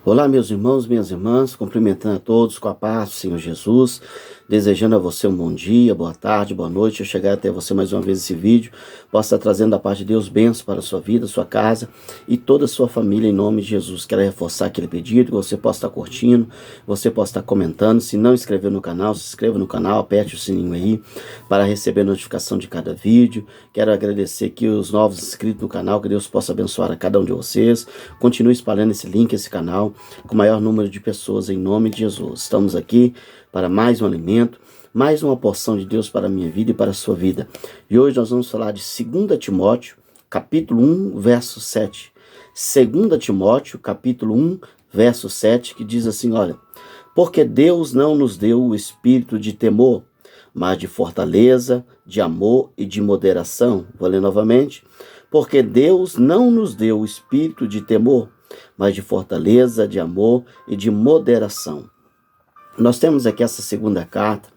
Olá, meus irmãos, minhas irmãs, cumprimentando a todos com a paz do Senhor Jesus, desejando a você um bom dia, boa tarde, boa noite. Eu chegar até você mais uma vez esse vídeo, possa estar trazendo da parte de Deus bênçãos para a sua vida, sua casa e toda a sua família em nome de Jesus. Quero reforçar aquele pedido, que você possa estar curtindo, você possa estar comentando. Se não inscreveu no canal, se inscreva no canal, aperte o sininho aí para receber a notificação de cada vídeo. Quero agradecer aqui os novos inscritos no canal, que Deus possa abençoar a cada um de vocês. Continue espalhando esse link, esse canal, com o maior número de pessoas em nome de Jesus. Estamos aqui para mais um alimento, mais uma porção de Deus para a minha vida e para a sua vida. E hoje nós vamos falar de 2 Timóteo, capítulo 1, verso 7. 2 Timóteo, capítulo 1, verso 7, que diz assim, olha: porque Deus não nos deu o espírito de temor, mas de fortaleza, de amor e de moderação. Vou ler novamente. Porque Deus não nos deu o espírito de temor, mas de fortaleza, de amor e de moderação. Nós temos aqui essa segunda carta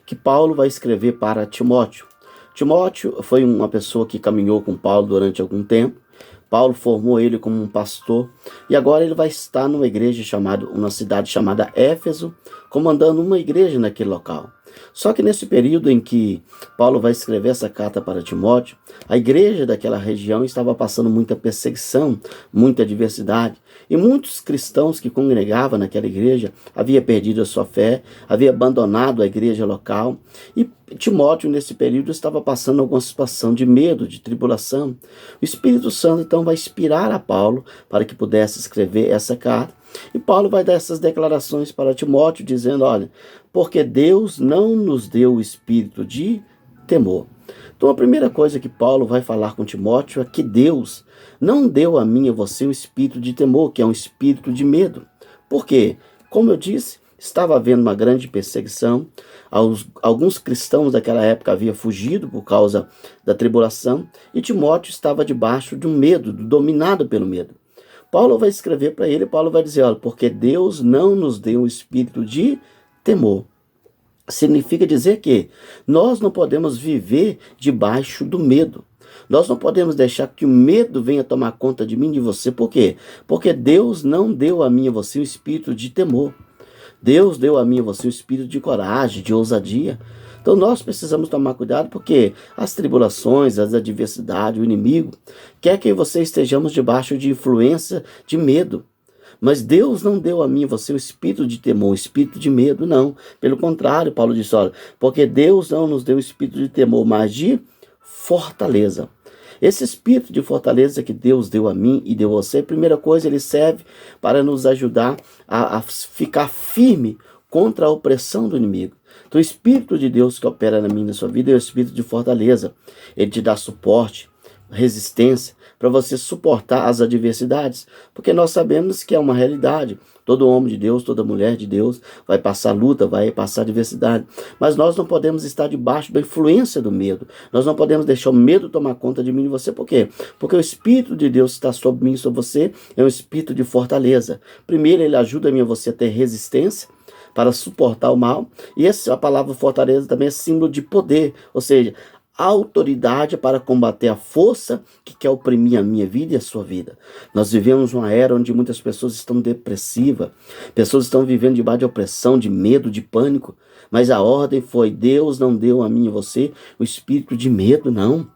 que Paulo vai escrever para Timóteo. Timóteo foi uma pessoa que caminhou com Paulo durante algum tempo. Paulo formou ele como um pastor e agora ele vai estar numa cidade chamada Éfeso, comandando uma igreja naquele local. Só que nesse período em que Paulo vai escrever essa carta para Timóteo, a igreja daquela região estava passando muita perseguição, muita adversidade, e muitos cristãos que congregavam naquela igreja haviam perdido a sua fé, haviam abandonado a igreja local, e Timóteo nesse período estava passando alguma situação de medo, de tribulação. O Espírito Santo então vai inspirar a Paulo para que pudesse escrever essa carta. E Paulo vai dar essas declarações para Timóteo, dizendo, olha, porque Deus não nos deu o espírito de temor. Então a primeira coisa que Paulo vai falar com Timóteo é que Deus não deu a mim e a você o espírito de temor, que é um espírito de medo. Por quê? Como eu disse, estava havendo uma grande perseguição. Alguns cristãos daquela época haviam fugido por causa da tribulação, e Timóteo estava debaixo de um medo, dominado pelo medo. Paulo vai escrever para ele, Paulo vai dizer, olha, porque Deus não nos deu um espírito de temor. Significa dizer que nós não podemos viver debaixo do medo. Nós não podemos deixar que o medo venha tomar conta de mim e de você. Por quê? Porque Deus não deu a mim e a você um espírito de temor. Deus deu a mim e a você um espírito de coragem, de ousadia. Então nós precisamos tomar cuidado porque as tribulações, as adversidades, o inimigo quer que você estejamos debaixo de influência de medo. Mas Deus não deu a mim e a você o espírito de temor, o espírito de medo, não. Pelo contrário, Paulo disse, olha, porque Deus não nos deu o espírito de temor, mas de fortaleza. Esse espírito de fortaleza que Deus deu a mim e deu a você, primeira coisa, ele serve para nos ajudar a ficar firme contra a opressão do inimigo. Então, o Espírito de Deus que opera na minha e na sua vida é o Espírito de fortaleza. Ele te dá suporte, resistência, para você suportar as adversidades. Porque nós sabemos que é uma realidade. Todo homem de Deus, toda mulher de Deus vai passar luta, vai passar adversidade. Mas nós não podemos estar debaixo da influência do medo. Nós não podemos deixar o medo tomar conta de mim e de você. Por quê? Porque o Espírito de Deus está sobre mim e sobre você. É um espírito de fortaleza. Primeiro, ele ajuda a mim e a você a ter resistência para suportar o mal. E a palavra fortaleza também é símbolo de poder, ou seja, autoridade para combater a força que quer oprimir a minha vida e a sua vida. Nós vivemos uma era onde muitas pessoas estão depressivas, pessoas estão vivendo debaixo de opressão, de medo, de pânico, mas a ordem foi, Deus não deu a mim e a você o espírito de medo, não.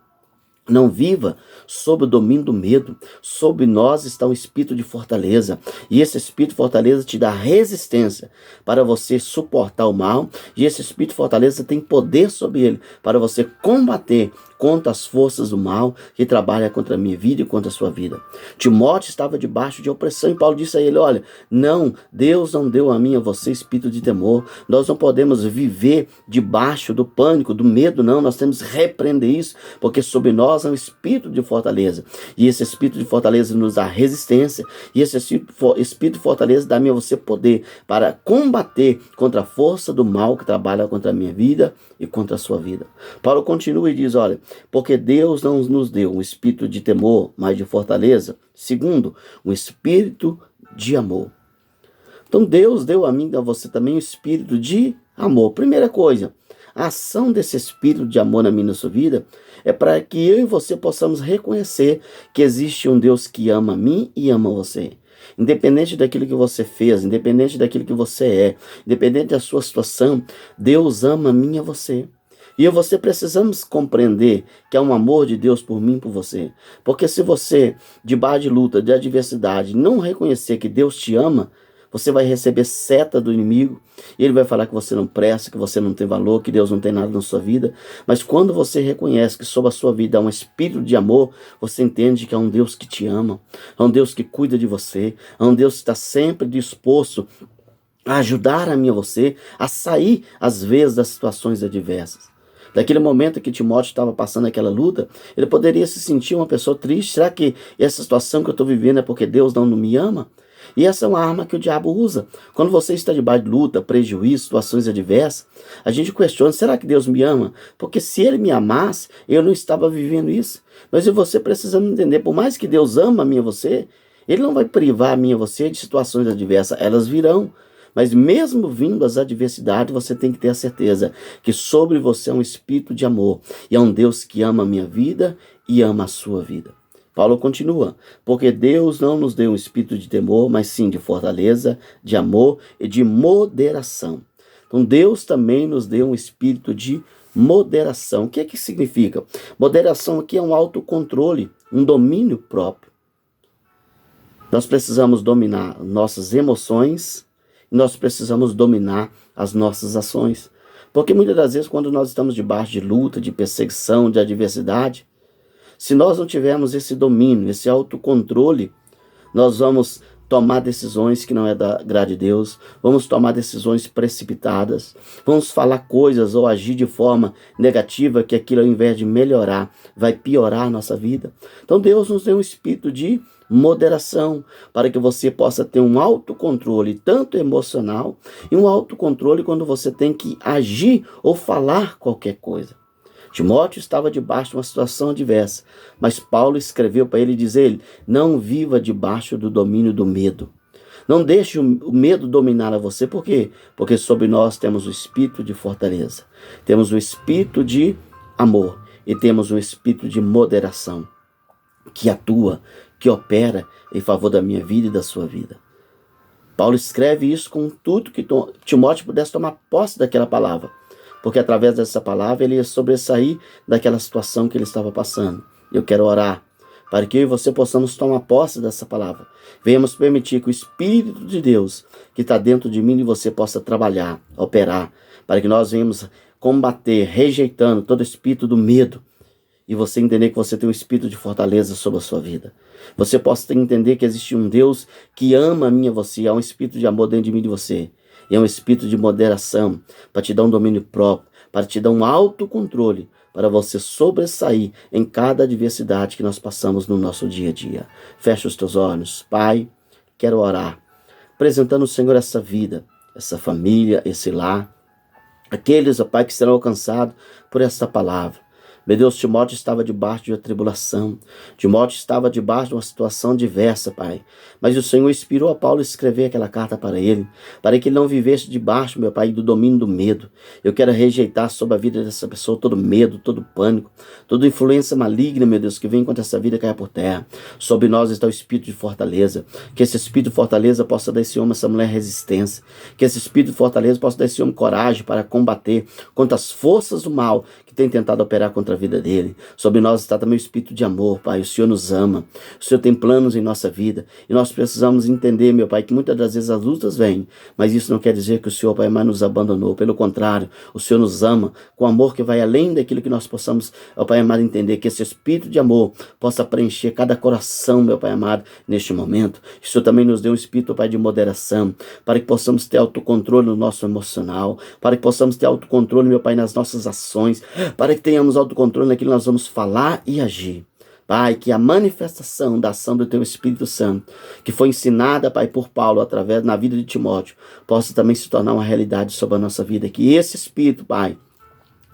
Não viva sob o domínio do medo. Sob nós está um espírito de fortaleza. E esse espírito de fortaleza te dá resistência para você suportar o mal. E esse espírito de fortaleza tem poder sobre ele para você combater contra as forças do mal que trabalham contra a minha vida e contra a sua vida. Timóteo estava debaixo de opressão e Paulo disse a ele, olha, não, Deus não deu a mim e a você espírito de temor. Nós não podemos viver debaixo do pânico, do medo, não. Nós temos que repreender isso, porque sobre nós é um espírito de fortaleza. E esse espírito de fortaleza nos dá resistência. E esse espírito de fortaleza dá a mim e a você poder para combater contra a força do mal que trabalha contra a minha vida e contra a sua vida. Paulo continua e diz, olha, porque Deus não nos deu um espírito de temor, mas de fortaleza. Segundo, um espírito de amor. Então Deus deu a mim e a você também um espírito de amor. Primeira coisa, a ação desse espírito de amor na minha e na sua vida é para que eu e você possamos reconhecer que existe um Deus que ama a mim e ama você. Independente daquilo que você fez, independente daquilo que você é, independente da sua situação, Deus ama a mim e a você. E eu e você precisamos compreender que há um amor de Deus por mim e por você. Porque se você, debaixo de luta, de adversidade, não reconhecer que Deus te ama, você vai receber seta do inimigo, e ele vai falar que você não presta, que você não tem valor, que Deus não tem nada na sua vida. Mas quando você reconhece que sobre a sua vida há um espírito de amor, você entende que há um Deus que te ama, há um Deus que cuida de você, há um Deus que está sempre disposto a ajudar a mim e a você a sair, às vezes, das situações adversas. Daquele momento que Timóteo estava passando aquela luta, ele poderia se sentir uma pessoa triste. Será que essa situação que eu estou vivendo é porque Deus não me ama? E essa é uma arma que o diabo usa. Quando você está debaixo de luta, prejuízo, situações adversas, a gente questiona, será que Deus me ama? Porque se ele me amasse, eu não estava vivendo isso. Mas você precisamos entender, por mais que Deus ama a mim e você, ele não vai privar a mim e você de situações adversas, elas virão. Mas mesmo vindo as adversidades, você tem que ter a certeza que sobre você é um espírito de amor. E é um Deus que ama a minha vida e ama a sua vida. Paulo continua, porque Deus não nos deu um espírito de temor, mas sim de fortaleza, de amor e de moderação. Então Deus também nos deu um espírito de moderação. O que é que significa? Moderação aqui é um autocontrole, um domínio próprio. Nós precisamos dominar nossas emoções, nós precisamos dominar as nossas ações. Porque muitas das vezes, quando nós estamos debaixo de luta, de perseguição, de adversidade, se nós não tivermos esse domínio, esse autocontrole, nós vamos tomar decisões que não é da graça de Deus, vamos tomar decisões precipitadas, vamos falar coisas ou agir de forma negativa que aquilo, ao invés de melhorar, vai piorar a nossa vida. Então Deus nos deu um espírito de moderação, para que você possa ter um autocontrole, tanto emocional, e um autocontrole quando você tem que agir ou falar qualquer coisa. Timóteo estava debaixo de uma situação adversa, mas Paulo escreveu para ele dizer: não viva debaixo do domínio do medo. Não deixe o medo dominar a você. Por quê? Porque sobre nós temos o espírito de fortaleza, temos o espírito de amor e temos o espírito de moderação, que atua, que opera em favor da minha vida e da sua vida. Paulo escreve isso com tudo que Timóteo pudesse tomar posse daquela palavra, porque através dessa palavra ele ia sobressair daquela situação que ele estava passando. Eu quero orar para que eu e você possamos tomar posse dessa palavra. Venhamos permitir que o Espírito de Deus que está dentro de mim e você possa trabalhar, operar, para que nós venhamos combater, rejeitando todo espírito do medo, e você entender que você tem um espírito de fortaleza sobre a sua vida. Você possa entender que existe um Deus que ama a mim e a você, há um espírito de amor dentro de mim e de você. E é um espírito de moderação, para te dar um domínio próprio, para te dar um autocontrole, para você sobressair em cada adversidade que nós passamos no nosso dia a dia. Fecha os teus olhos. Pai, quero orar, apresentando ao Senhor essa vida, essa família, esse lar, aqueles, ó Pai, que serão alcançados por esta palavra. Meu Deus, Timóteo estava debaixo de uma tribulação. Timóteo estava debaixo de uma situação diversa, Pai. Mas o Senhor inspirou a Paulo a escrever aquela carta para ele, para que ele não vivesse debaixo, meu Pai, do domínio do medo. Eu quero rejeitar sobre a vida dessa pessoa todo medo, todo pânico, toda influência maligna, meu Deus, que vem contra essa vida caia por terra. Sobre nós está o espírito de fortaleza. Que esse espírito de fortaleza possa dar a esse homem, essa mulher, resistência. Que esse espírito de fortaleza possa dar a esse homem coragem para combater contra as forças do mal que tem tentado operar contra a vida dele. Sobre nós está também o espírito de amor, Pai. O Senhor nos ama, o Senhor tem planos em nossa vida, e nós precisamos entender, meu Pai, que muitas das vezes as lutas vêm, mas isso não quer dizer que o Senhor, Pai, mais nos abandonou. Pelo contrário, o Senhor nos ama com amor que vai além daquilo que nós possamos, ó Pai amado, entender. Que esse espírito de amor possa preencher cada coração, meu Pai amado, neste momento. O Senhor também nos deu um espírito, Pai, de moderação, para que possamos ter autocontrole no nosso emocional, para que possamos ter autocontrole, meu Pai, nas nossas ações, para que tenhamos autocontrole naquilo que nós vamos falar e agir. Pai, que a manifestação da ação do Teu Espírito Santo, que foi ensinada, Pai, por Paulo, através na vida de Timóteo, possa também se tornar uma realidade sobre a nossa vida. Que esse Espírito, Pai,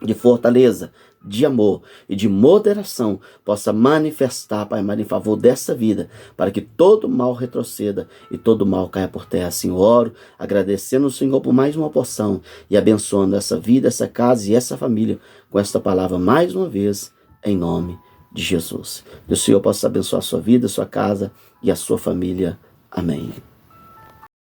de fortaleza, de amor e de moderação possa manifestar, Pai amado, em favor dessa vida, para que todo mal retroceda e todo mal caia por terra. Assim oro, agradecendo ao Senhor por mais uma porção e abençoando essa vida, essa casa e essa família com esta palavra mais uma vez, em nome de Jesus. Que o Senhor possa abençoar a sua vida, a sua casa e a sua família. Amém.